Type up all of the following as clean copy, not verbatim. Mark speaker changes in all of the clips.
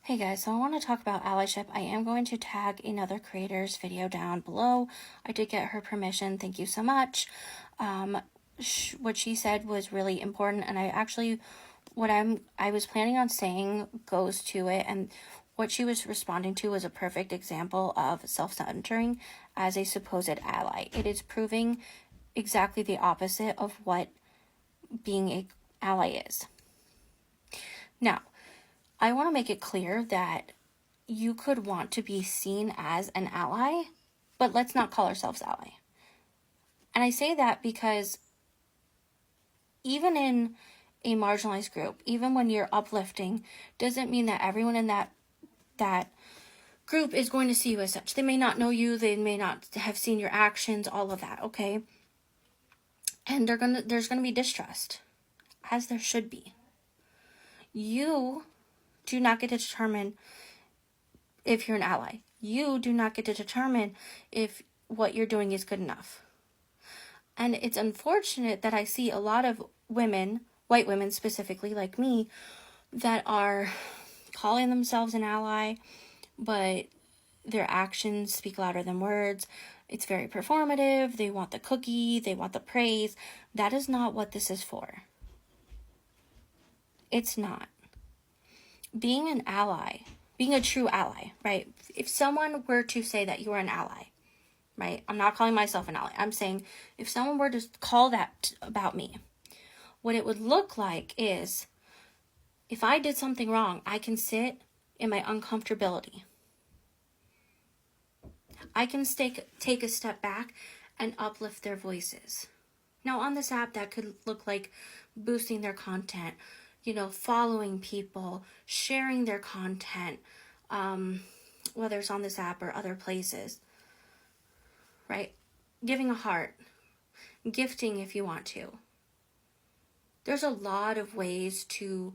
Speaker 1: Hey guys, so I want to talk about allyship. I am going to tag another creator's video down below. I did get her permission. Thank you so much. What she said was really important, and I was planning on saying goes to it, and what she was responding to was a perfect example of self-centering as a supposed ally. It is proving exactly the opposite of what being an ally is. Now, I want to make it clear that you could want to be seen as an ally, but let's not call ourselves ally. And I say that because even in a marginalized group, even when you're uplifting, doesn't mean that everyone in that group is going to see you as such. They may not know you, they may not have seen your actions, all of that, okay? And there's gonna be distrust, as there should be. You do not get to determine if you're an ally. You do not get to determine if what you're doing is good enough. And it's unfortunate that I see a lot of women, white women specifically, like me, that are calling themselves an ally, but their actions speak louder than words. It's very performative. They want the cookie. They want the praise. That is not what this is for. It's not. Being an ally, being a true ally, right? If someone were to say that you are an ally, right? I'm not calling myself an ally. I'm saying if someone were to call that about me, what it would look like is if I did something wrong, I can sit in my uncomfortability. I can take a step back and uplift their voices. Now, on this app, that could look like boosting their content, following people, sharing their content, whether it's on this app or other places, right? Giving a heart, gifting if you want to. There's a lot of ways to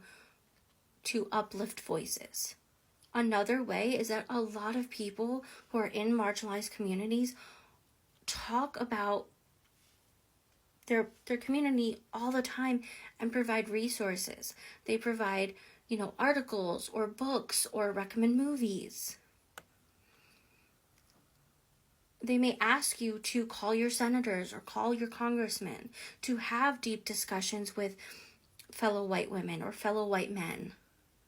Speaker 1: uplift voices. Another way is that a lot of people who are in marginalized communities talk about their community all the time and provide resources. They provide, articles or books or recommend movies. They may ask you to call your senators or call your congressmen to have deep discussions with fellow white women or fellow white men,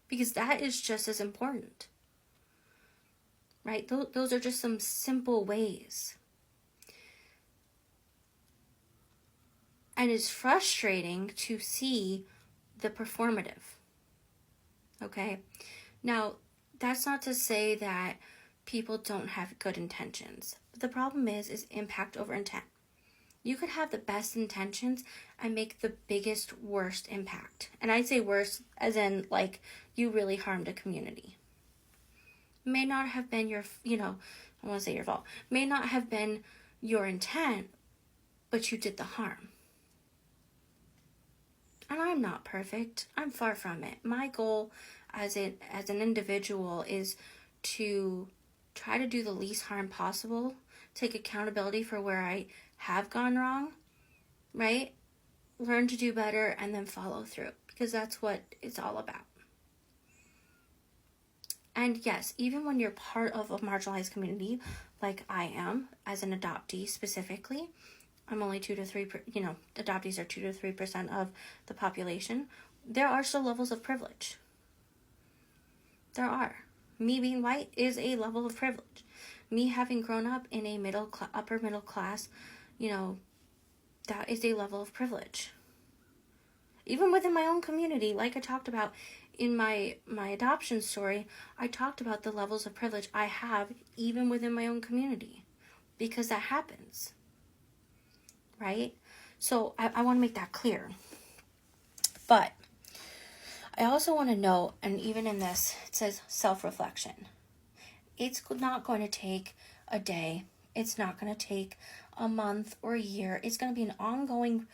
Speaker 1: because that is just as important, right? Those are just some simple ways. And it's frustrating to see the performative, okay? Now, that's not to say that people don't have good intentions. But the problem is impact over intent. You could have the best intentions and make the biggest, worst impact. And I say worst as in, like, you really harmed a community. May not have been your, I want to say your fault. May not have been your intent, but you did the harm. And I'm not perfect. I'm far from it. My goal as an individual is to try to do the least harm possible, take accountability for where I have gone wrong, right? Learn to do better and then follow through, because that's what it's all about. And yes, even when you're part of a marginalized community, like I am, as an adoptee specifically, I'm only 2 to 3, adoptees are 2 to 3% of the population. There are still levels of privilege. There are. Me being white is a level of privilege. Me having grown up in a upper middle class, that is a level of privilege. Even within my own community, like I talked about in my adoption story, I talked about the levels of privilege I have even within my own community, because that happens. Right? So I want to make that clear. But I also want to note, and even in this, it says self-reflection. It's not going to take a day. It's not going to take a month or a year. It's going to be an ongoing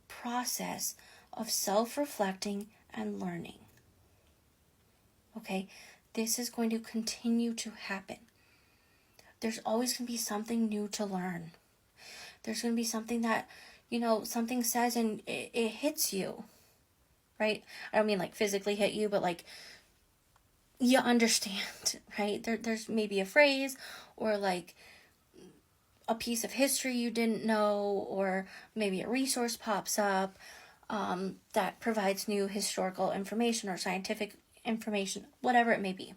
Speaker 1: process of self-reflecting and learning. Okay? This is going to continue to happen. There's always going to be something new to learn. There's going to be something that, something says and it hits you, right? I don't mean like physically hit you, but like you understand, right? There's maybe a phrase or like a piece of history you didn't know, or maybe a resource pops up that provides new historical information or scientific information, whatever it may be.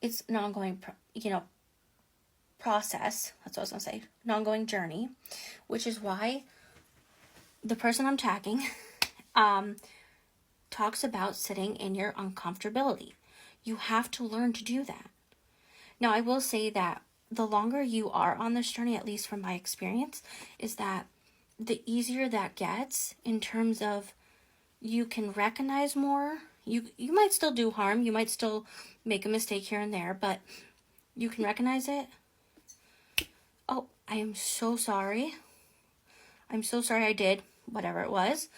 Speaker 1: It's an ongoing, process. That's what I was going to say. An ongoing journey, which is why the person I'm tagging talks about sitting in your uncomfortability. You have to learn to do that. Now, I will say that the longer you are on this journey, at least from my experience, is that the easier that gets in terms of you can recognize more. You might still do harm. You might still make a mistake here and there, but you can recognize it. Oh, I am so sorry. I'm so sorry I did whatever it was.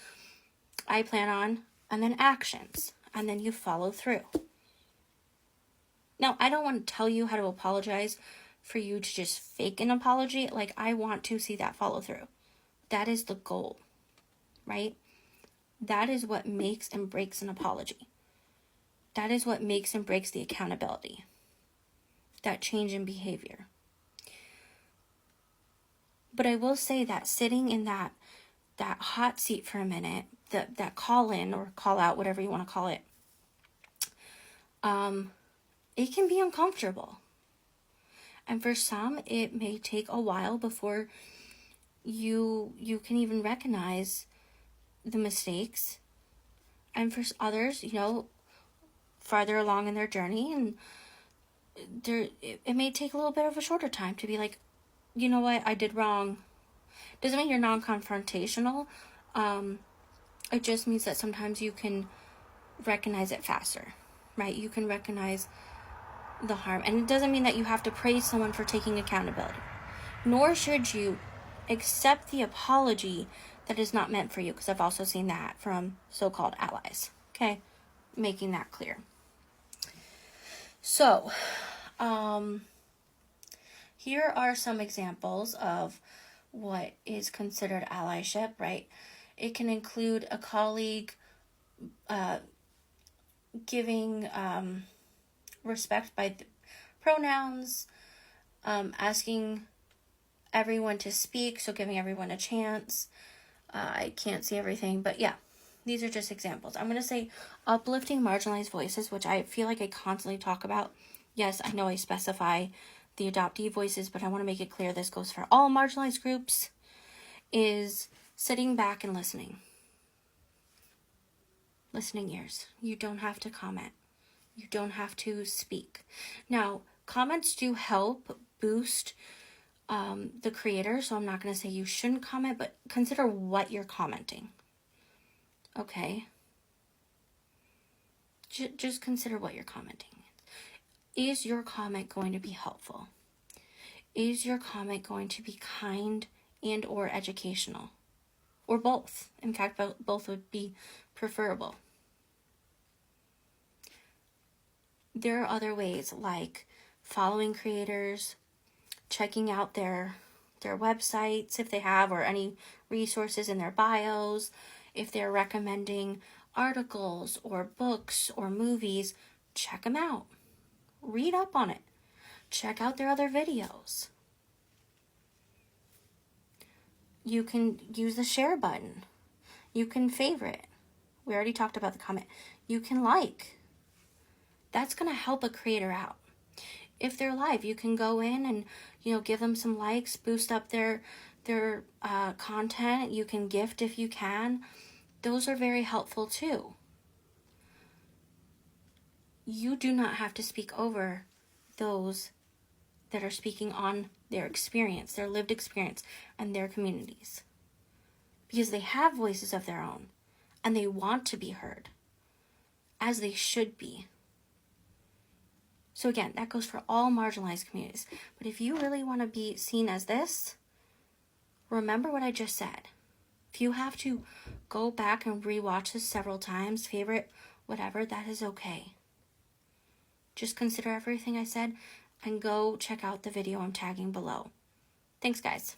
Speaker 1: I plan on, and then actions, and then you follow through. Now, I don't want to tell you how to apologize for you to just fake an apology. Like, I want to see that follow through. That is the goal, right? That is what makes and breaks an apology. That is what makes and breaks the accountability. That change in behavior. But I will say that sitting in that hot seat for a minute, that call in or call out, whatever you want to call it, it can be uncomfortable. And for some, it may take a while before you can even recognize the mistakes. And for others, farther along in their journey, and it may take a little bit of a shorter time to be like, you know what, I did wrong. Doesn't mean you're non-confrontational. It just means that sometimes you can recognize it faster, right? You can recognize the harm. And it doesn't mean that you have to praise someone for taking accountability. Nor should you accept the apology that is not meant for you, because I've also seen that from so-called allies. Okay? Making that clear. So, here are some examples of what is considered allyship, right? It can include a colleague giving respect by pronouns, asking everyone to speak, so giving everyone a chance. I can't see everything, but yeah, these are just examples. I'm going to say uplifting marginalized voices, which I feel like I constantly talk about. Yes, I know I specify the adoptee voices, but I want to make it clear this goes for all marginalized groups, is sitting back and listening. Listening ears. You don't have to comment. You don't have to speak. Now, comments do help boost the creator, so I'm not going to say you shouldn't comment, but consider what you're commenting. Okay? Just consider what you're commenting. Is your comment going to be helpful? Is your comment going to be kind and or educational? Or both. In fact, both would be preferable. There are other ways, like following creators, checking out their websites if they have, or any resources in their bios. If they're recommending articles or books or movies, check them out. Read up on it. Check out their other videos. You can use the share button. You can favorite. We already talked about the comment. You can like. That's going to help a creator out. If they're live, you can go in and, give them some likes, boost up their content. You can gift if you can. Those are very helpful too. You do not have to speak over those that are speaking on their experience, their lived experience, and their communities. Because they have voices of their own, and they want to be heard, as they should be. So again, that goes for all marginalized communities. But if you really want to be seen as this, remember what I just said. If you have to go back and rewatch this several times, favorite, whatever, that is okay. Just consider everything I said and go check out the video I'm tagging below. Thanks, guys.